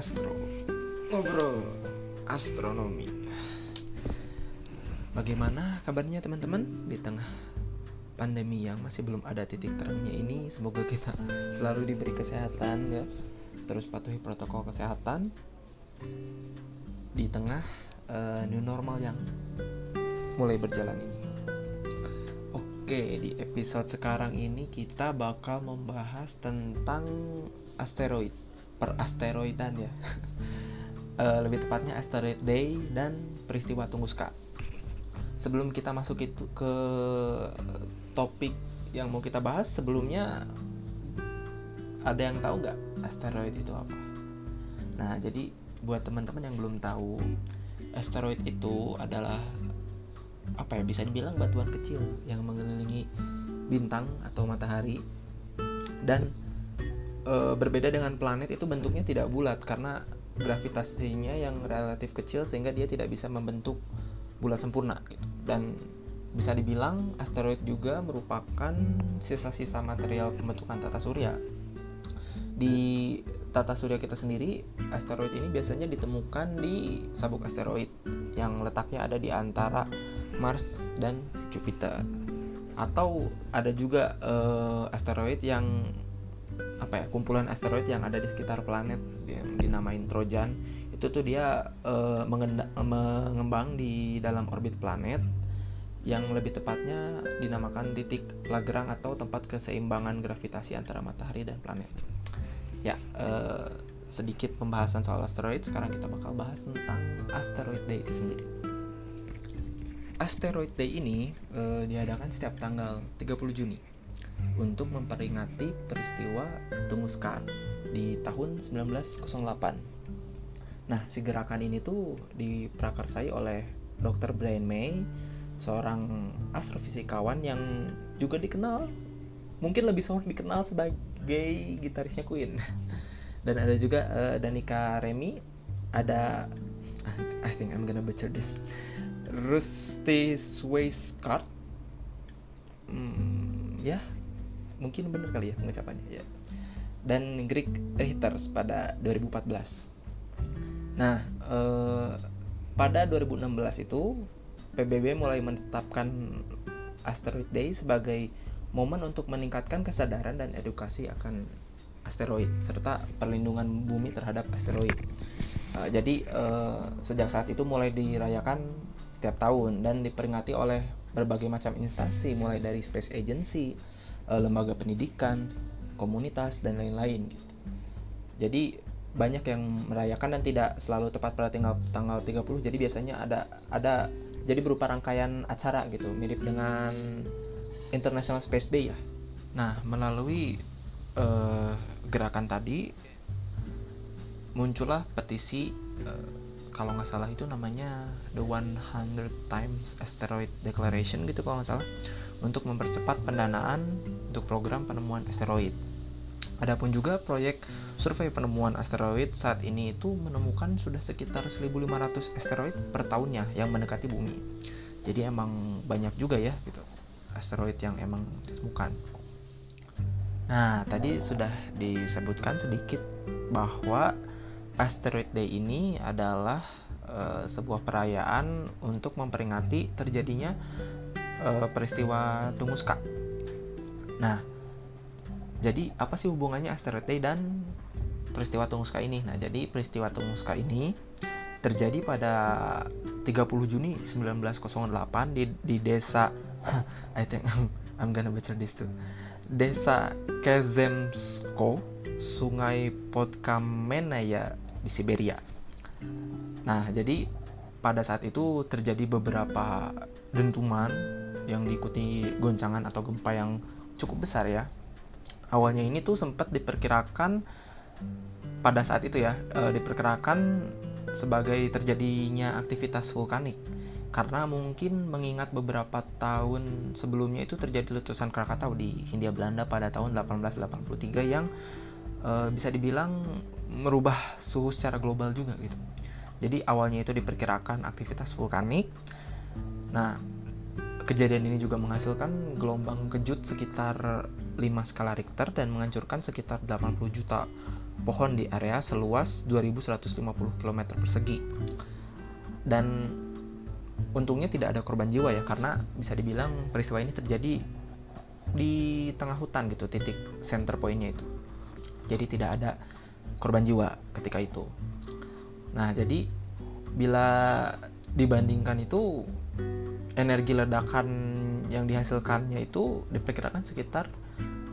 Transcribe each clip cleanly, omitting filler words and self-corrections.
Astro, ngobrol astronomi. Bagaimana kabarnya teman-teman di tengah pandemi yang masih belum ada titik terangnya ini? Semoga kita selalu diberi kesehatan ya. Terus patuhi protokol kesehatan di tengah new normal yang mulai berjalan ini. Oke, di episode sekarang ini kita bakal membahas tentang asteroid, perasteroidan ya. Lebih tepatnya Asteroid Day dan peristiwa Tunguska. Sebelum kita masuk itu ke topik yang mau kita bahas, sebelumnya ada yang tahu nggak asteroid itu apa? Nah, jadi buat teman-teman yang belum tahu, asteroid itu adalah bisa dibilang batuan kecil yang mengelilingi bintang atau matahari, dan berbeda dengan planet itu bentuknya tidak bulat karena gravitasinya yang relatif kecil sehingga dia tidak bisa membentuk bulat sempurna gitu. Dan bisa dibilang asteroid juga merupakan sisa-sisa material pembentukan tata surya. Di tata surya kita sendiri, asteroid ini biasanya ditemukan di sabuk asteroid yang letaknya ada di antara Mars dan Jupiter. Atau ada juga asteroid yang kumpulan asteroid yang ada di sekitar planet yang dinamain Trojan. Itu tuh dia mengembang di dalam orbit planet, yang lebih tepatnya dinamakan titik Lagrange atau tempat keseimbangan gravitasi antara matahari dan planet. Ya, sedikit pembahasan soal asteroid. Sekarang kita bakal bahas tentang Asteroid Day itu sendiri. Asteroid Day ini diadakan setiap tanggal 30 Juni untuk memperingati peristiwa Tunguska di tahun 1908. Nah, si gerakan ini tuh diprakarsai oleh Dr. Brian May, seorang astrofisikawan yang juga dikenal, mungkin lebih sering dikenal sebagai gitarisnya Queen. Dan ada juga Danica Remy, ada I think I'm gonna butcher this, Rusty Schwarzkopf, ya mungkin benar kali ya pengucapannya ya, dan Greg Reiters pada 2014. Nah, pada 2016 itu PBB mulai menetapkan Asteroid Day sebagai momen untuk meningkatkan kesadaran dan edukasi akan asteroid serta perlindungan bumi terhadap asteroid. Jadi sejak saat itu mulai dirayakan setiap tahun dan diperingati oleh berbagai macam instansi, mulai dari Space Agency, lembaga pendidikan, komunitas, dan lain-lain gitu. Jadi banyak yang merayakan dan tidak selalu tepat pada tanggal 30. Jadi biasanya ada jadi berupa rangkaian acara gitu, mirip dengan International Space Day ya. Nah, melalui gerakan tadi muncullah petisi, kalau nggak salah itu namanya The 100 Times Asteroid Declaration gitu kalau nggak salah, untuk mempercepat pendanaan untuk program penemuan asteroid. Adapun juga proyek survei penemuan asteroid saat ini itu menemukan sudah sekitar 1.500 asteroid per tahunnya yang mendekati bumi. Jadi emang banyak juga ya gitu asteroid yang emang ditemukan. Nah, tadi sudah disebutkan sedikit bahwa Asteroid Day ini adalah sebuah perayaan untuk memperingati terjadinya peristiwa Tunguska. Nah, jadi apa sih hubungannya Asteroid Day dan peristiwa Tunguska ini? Nah, jadi peristiwa Tunguska ini terjadi pada 30 Juni 1908 di desa I think I'm gonna butcher this too. Desa Kezemsko, Sungai Podkamenaya di Siberia. Nah, jadi pada saat itu terjadi beberapa dentuman yang diikuti goncangan atau gempa yang cukup besar ya. Awalnya ini tuh sempat diperkirakan pada saat itu ya, diperkirakan sebagai terjadinya aktivitas vulkanik, karena mungkin mengingat beberapa tahun sebelumnya itu terjadi letusan Krakatau di Hindia Belanda pada tahun 1883 yang bisa dibilang merubah suhu secara global juga gitu. Jadi awalnya itu diperkirakan aktivitas vulkanik. Nah, kejadian ini juga menghasilkan gelombang kejut sekitar 5 skala Richter dan menghancurkan sekitar 80 juta pohon di area seluas 2.150 km persegi. Dan untungnya tidak ada korban jiwa ya, karena bisa dibilang peristiwa ini terjadi di tengah hutan gitu, titik center pointnya itu. Jadi tidak ada korban jiwa ketika itu. Nah, jadi bila dibandingkan itu, energi ledakan yang dihasilkannya itu diperkirakan sekitar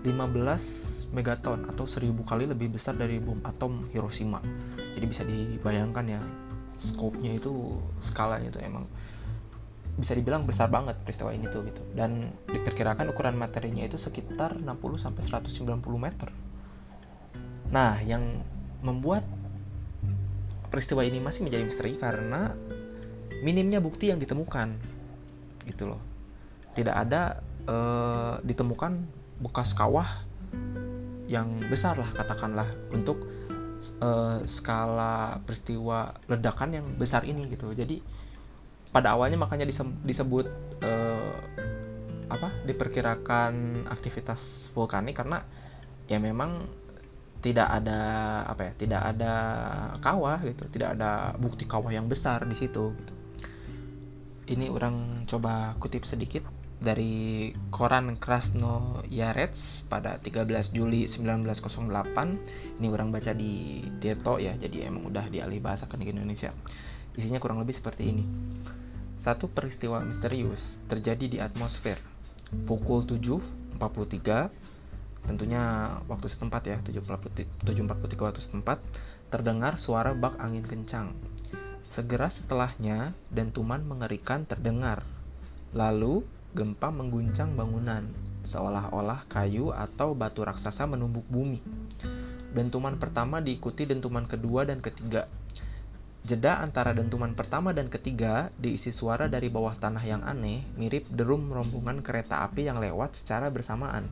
15 megaton atau 1000 kali lebih besar dari bom atom Hiroshima. Jadi bisa dibayangkan ya, scope-nya itu, skalanya itu emang bisa dibilang besar banget peristiwa ini tuh gitu. Dan diperkirakan ukuran materinya itu sekitar 60 sampai 190 meter. Nah, yang membuat peristiwa ini masih menjadi misteri karena minimnya bukti yang ditemukan gitu loh. Tidak ada ditemukan bekas kawah yang besar lah katakanlah untuk skala peristiwa ledakan yang besar ini gitu. Jadi pada awalnya makanya disebut diperkirakan aktivitas vulkanik, karena ya memang tidak ada kawah gitu, tidak ada bukti kawah yang besar di situ gitu. Ini orang coba kutip sedikit dari koran Krasnoyarets pada 13 Juli 1908. Ini orang baca di Tirto ya, jadi emang udah dialih bahasakan ke Indonesia. Isinya kurang lebih seperti ini. Satu peristiwa misterius terjadi di atmosfer. Pukul 7.43, tentunya waktu setempat ya, 7.43 waktu setempat, terdengar suara bak angin kencang. Segera setelahnya, dentuman mengerikan terdengar. Lalu, gempa mengguncang bangunan, seolah-olah kayu atau batu raksasa menumbuk bumi. Dentuman pertama diikuti dentuman kedua dan ketiga. Jeda antara dentuman pertama dan ketiga diisi suara dari bawah tanah yang aneh, mirip derum rombongan kereta api yang lewat secara bersamaan.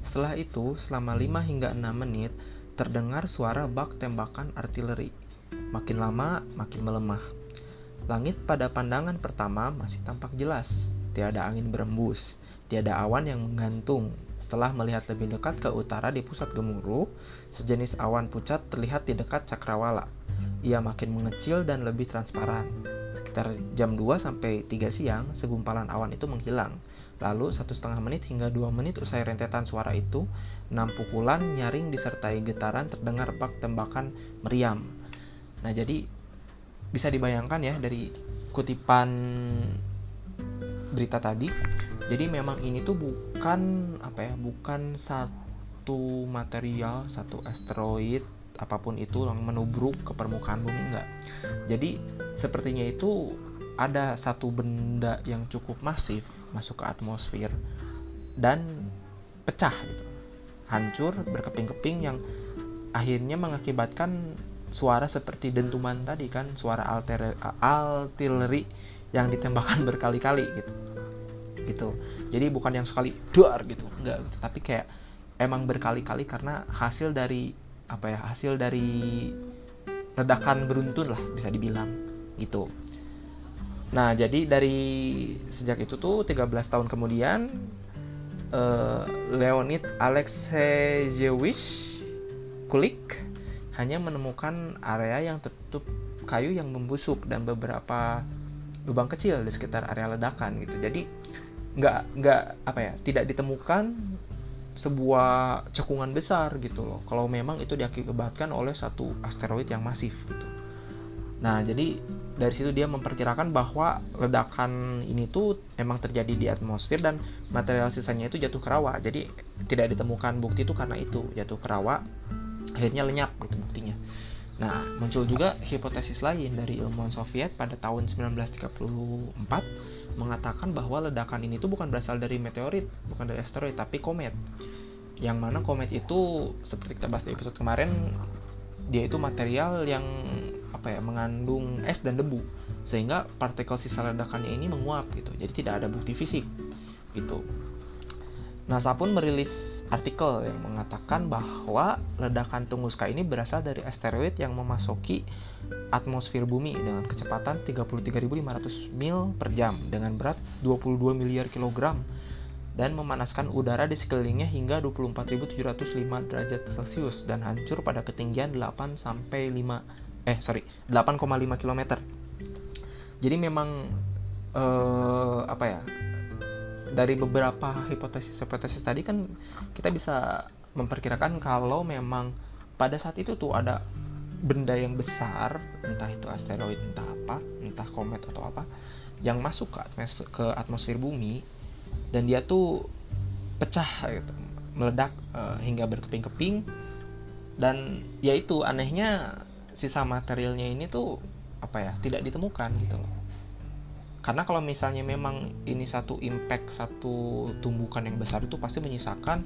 Setelah itu, selama 5 hingga 6 menit, terdengar suara bak tembakan artileri. Makin lama, makin melemah. Langit pada pandangan pertama masih tampak jelas. Tiada angin berembus, tiada awan yang menggantung. Setelah melihat lebih dekat ke utara di pusat gemuruh, sejenis awan pucat terlihat di dekat cakrawala. Ia makin mengecil dan lebih transparan. Sekitar jam 2 sampai 3 siang, segumpalan awan itu menghilang. Lalu 1,5 menit hingga 2 menit usai rentetan suara itu, 6 pukulan nyaring disertai getaran terdengar bak tembakan meriam. Nah, jadi bisa dibayangkan ya dari kutipan berita tadi. Jadi memang ini tuh bukan satu material, satu asteroid apapun itu yang menubruk ke permukaan bumi, enggak. Jadi sepertinya itu ada satu benda yang cukup masif masuk ke atmosfer dan pecah gitu. Hancur berkeping-keping yang akhirnya mengakibatkan suara seperti dentuman tadi kan, suara artileri yang ditembakkan berkali-kali gitu. Jadi bukan yang sekali dar gitu, enggak gitu. Tapi kayak emang berkali-kali karena hasil dari ledakan beruntun lah bisa dibilang gitu. Nah, jadi dari sejak itu tuh 13 tahun kemudian Leonid Alexeyevich Kulik hanya menemukan area yang tertutup kayu yang membusuk dan beberapa lubang kecil di sekitar area ledakan gitu. Jadi tidak ditemukan sebuah cekungan besar gitu loh, kalau memang itu diakibatkan oleh satu asteroid yang masif gitu. Nah, jadi dari situ dia memperkirakan bahwa ledakan ini tuh emang terjadi di atmosfer dan material sisanya itu jatuh ke rawa. Jadi tidak ditemukan bukti itu karena itu jatuh ke rawa, akhirnya lenyap gitu buktinya. Nah, muncul juga hipotesis lain dari ilmuwan Soviet pada tahun 1934 mengatakan bahwa ledakan ini tuh bukan berasal dari meteorit, bukan dari asteroid, tapi komet. Yang mana komet itu seperti kita bahas di episode kemarin, dia itu material yang mengandung es dan debu, sehingga partikel sisa ledakannya ini menguap gitu. Jadi tidak ada bukti fisik gitu. NASA pun merilis artikel yang mengatakan bahwa ledakan Tunguska ini berasal dari asteroid yang memasuki atmosfer bumi dengan kecepatan 33.500 mil per jam dengan berat 22 miliar kilogram. dan memanaskan udara di sekelilingnya hingga 24.705 derajat Celcius dan hancur pada ketinggian 8,5 km. Jadi memang dari beberapa hipotesis tadi kan kita bisa memperkirakan kalau memang pada saat itu tuh ada benda yang besar, entah itu asteroid, entah apa, entah komet atau apa, yang masuk ke atmosfer bumi, dan dia tuh pecah gitu, meledak hingga berkeping-keping. Dan ya itu anehnya, sisa materialnya ini tuh tidak ditemukan gitu loh. Karena kalau misalnya memang ini satu impact, satu tumbukan yang besar, itu pasti menyisakan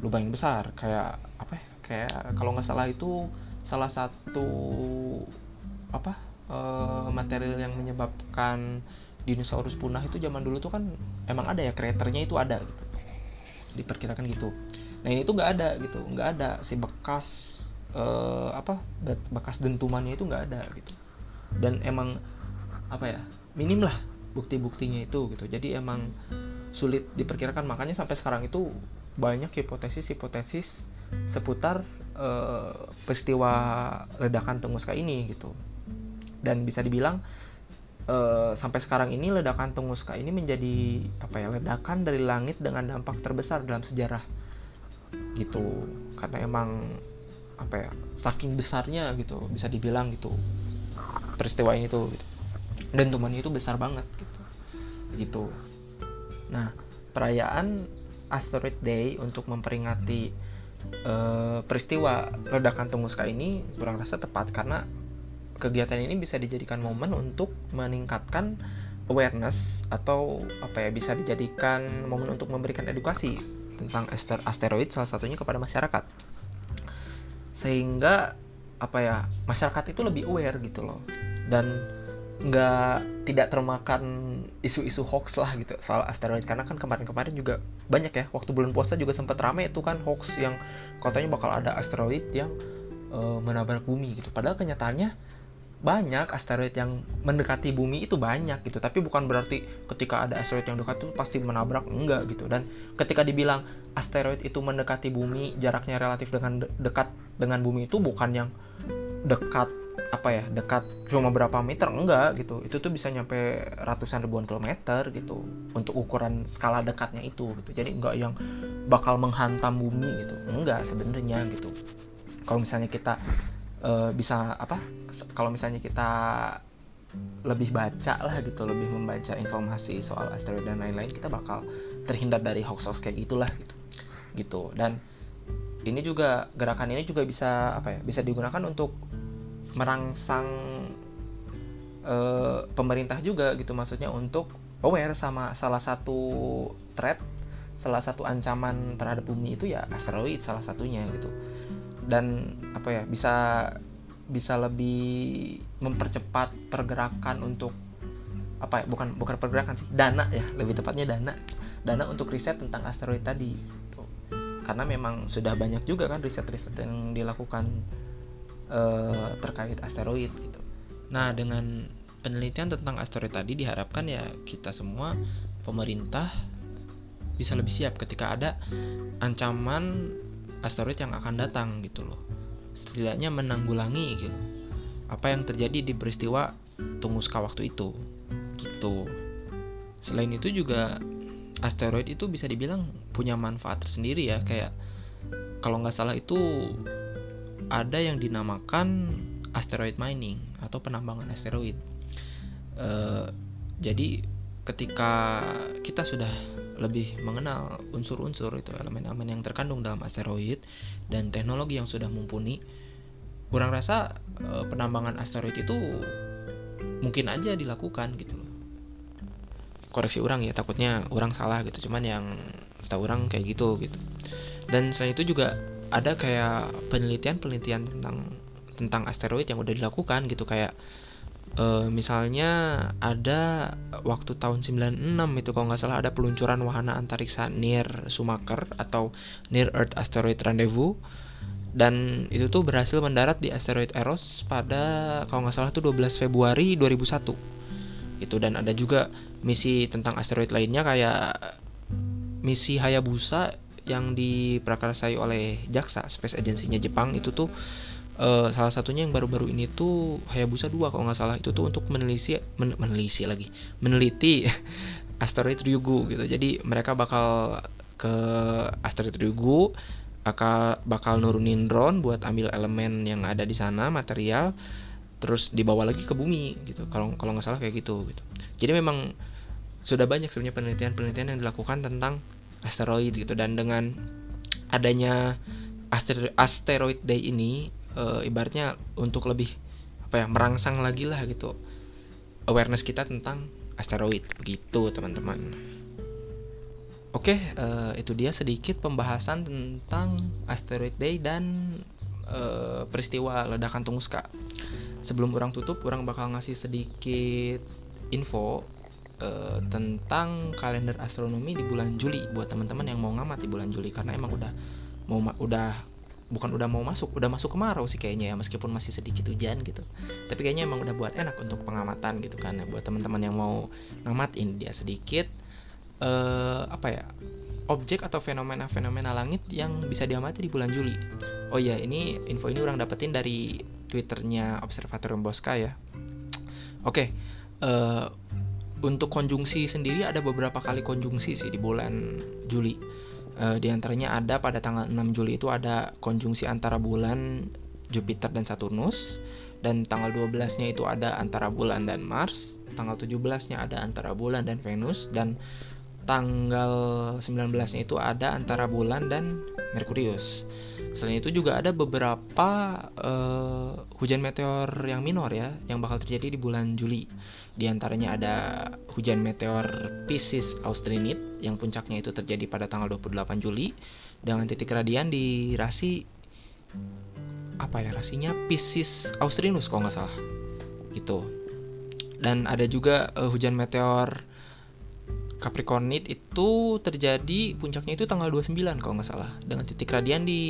lubang yang besar. Kayak kalau nggak salah itu salah satu material yang menyebabkan dinosaurus punah itu zaman dulu tuh kan emang ada ya, kraternya itu ada gitu, diperkirakan gitu. Nah ini tuh nggak ada si bekas bekas dentumannya itu nggak ada gitu. Dan emang minim lah bukti-buktinya itu gitu. Jadi emang sulit diperkirakan, makanya sampai sekarang itu banyak hipotesis seputar peristiwa ledakan Tunguska ini gitu. Dan bisa dibilang sampai sekarang ini ledakan Tunguska ini menjadi ledakan dari langit dengan dampak terbesar dalam sejarah gitu. Karena emang saking besarnya gitu, bisa dibilang gitu peristiwa ini tuh gitu. Dan tumannya itu besar banget gitu. Nah, perayaan Asteroid Day untuk memperingati peristiwa ledakan Tunguska ini kurang rasa tepat, karena kegiatan ini bisa dijadikan momen untuk meningkatkan awareness, atau bisa dijadikan momen untuk memberikan edukasi tentang asteroid salah satunya kepada masyarakat, sehingga masyarakat itu lebih aware gitu loh, dan tidak termakan isu-isu hoax lah gitu soal asteroid. Karena kan kemarin juga banyak ya, waktu bulan puasa juga sempat rame itu kan hoax yang katanya bakal ada asteroid yang menabrak bumi gitu. Padahal kenyataannya banyak asteroid yang mendekati bumi itu banyak gitu, tapi bukan berarti ketika ada asteroid yang dekat itu pasti menabrak, enggak gitu. Dan ketika dibilang asteroid itu mendekati bumi, jaraknya relatif dekat dengan bumi, itu bukan yang dekat dekat cuma berapa meter, enggak gitu. Itu tuh bisa nyampe ratusan ribuan kilometer gitu untuk ukuran skala dekatnya itu gitu. Jadi enggak yang bakal menghantam bumi gitu, enggak sebenarnya gitu. Kalau misalnya kita kalau misalnya kita lebih baca lah gitu, lebih membaca informasi soal asteroid dan lain-lain, kita bakal terhindar dari hoax-hoax kayak gitulah gitu. Dan ini juga, gerakan ini juga bisa bisa digunakan untuk merangsang pemerintah juga gitu, maksudnya untuk aware sama salah satu threat, salah satu ancaman terhadap bumi itu ya asteroid salah satunya gitu. Dan bisa lebih mempercepat pergerakan untuk bukan pergerakan sih, dana ya, lebih tepatnya dana untuk riset tentang asteroid tadi gitu. Karena memang sudah banyak juga kan riset-riset yang dilakukan terkait asteroid gitu. Nah, dengan penelitian tentang asteroid tadi diharapkan ya kita semua, pemerintah, bisa lebih siap ketika ada ancaman asteroid yang akan datang gitu loh. Setidaknya menanggulangi gitu apa yang terjadi di peristiwa Tunguska waktu itu gitu. Selain itu juga asteroid itu bisa dibilang punya manfaat tersendiri ya, kayak kalau nggak salah itu ada yang dinamakan asteroid mining atau penambangan asteroid. Jadi ketika kita sudah lebih mengenal unsur-unsur itu, elemen-elemen yang terkandung dalam asteroid dan teknologi yang sudah mumpuni, kurang rasa penambangan asteroid itu mungkin aja dilakukan gitu loh. Koreksi orang ya, takutnya orang salah gitu, cuman yang setahu orang kayak gitu. Dan selain itu juga ada kayak penelitian tentang asteroid yang udah dilakukan gitu, kayak misalnya ada waktu tahun 96 itu kalau nggak salah ada peluncuran wahana antariksa Near Schumacher atau Near Earth Asteroid Rendezvous, dan itu tuh berhasil mendarat di asteroid Eros pada kalau nggak salah tuh 12 Februari 2001 itu. Dan ada juga misi tentang asteroid lainnya kayak misi Hayabusa yang diprakarsai oleh JAXA, Space Agency-nya Jepang itu tuh salah satunya yang baru-baru ini tuh Hayabusa 2 kalau nggak salah, itu tuh untuk meneliti asteroid Ryugu gitu. Jadi mereka bakal ke asteroid Ryugu, bakal nurunin drone buat ambil elemen yang ada di sana, material, terus dibawa lagi ke bumi gitu. Kalau nggak salah kayak gitu. Jadi memang sudah banyak sebenarnya penelitian yang dilakukan tentang asteroid gitu, dan dengan adanya asteroid day ini ibaratnya untuk lebih merangsang lagi lah gitu awareness kita tentang asteroid begitu teman-teman. Oke, itu dia sedikit pembahasan tentang asteroid day dan peristiwa ledakan Tunguska. Sebelum orang tutup, orang bakal ngasih sedikit info tentang kalender astronomi di bulan Juli buat teman-teman yang mau ngamat di bulan Juli, karena emang udah masuk kemarau sih kayaknya ya, meskipun masih sedikit hujan gitu. Tapi kayaknya emang udah buat enak untuk pengamatan gitu kan. Buat teman-teman yang mau ngamatin dia sedikit objek atau fenomena langit yang bisa diamati di bulan Juli. Oh iya, info ini orang dapetin dari Twitternya Observatorium Bosca ya. Oke, untuk konjungsi sendiri ada beberapa kali konjungsi sih di bulan Juli. Di antaranya ada pada tanggal 6 Juli itu ada konjungsi antara bulan Jupiter dan Saturnus, dan tanggal 12-nya itu ada antara bulan dan Mars, tanggal 17-nya ada antara bulan dan Venus, dan tanggal 19-nya itu ada antara bulan dan Merkurius. Selain itu juga ada beberapa hujan meteor yang minor ya, yang bakal terjadi di bulan Juli. Di antaranya ada hujan meteor Pisces Austrinid yang puncaknya itu terjadi pada tanggal 28 Juli dengan titik radian di rasi rasinya Pisces Austrinus kalau nggak salah gitu. Dan ada juga hujan meteor Capricornid itu terjadi puncaknya itu tanggal 29 kalau nggak salah dengan titik radian di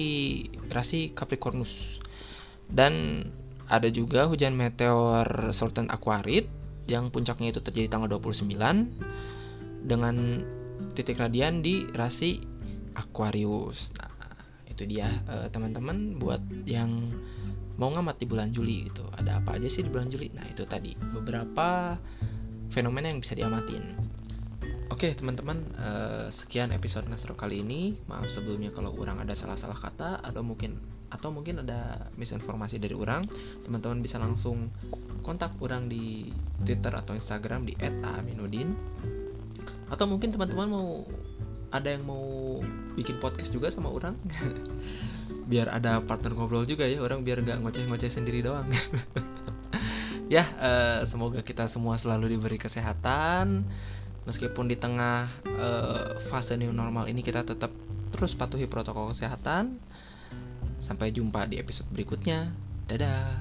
rasi Capricornus. Dan ada juga hujan meteor Southern Aquarid yang puncaknya itu terjadi tanggal 29 dengan titik radian di rasi Aquarius. Nah, itu dia teman-teman buat yang mau ngamat di bulan Juli gitu. Ada apa aja sih di bulan Juli? Nah, itu tadi beberapa fenomena yang bisa diamatin. Oke teman-teman, sekian episode Nastro kali ini. Maaf sebelumnya kalau orang ada salah-salah kata atau mungkin ada misinformasi dari orang. Teman-teman bisa langsung kontak orang di Twitter atau Instagram di @aaminudin. Atau mungkin teman-teman ada yang mau bikin podcast juga sama orang. Biar ada partner ngobrol juga ya, orang biar nggak ngoceh-ngoceh sendiri doang. Ya, semoga kita semua selalu diberi kesehatan. Meskipun di tengah fase new normal ini kita tetap terus patuhi protokol kesehatan. Sampai jumpa di episode berikutnya. Dadah.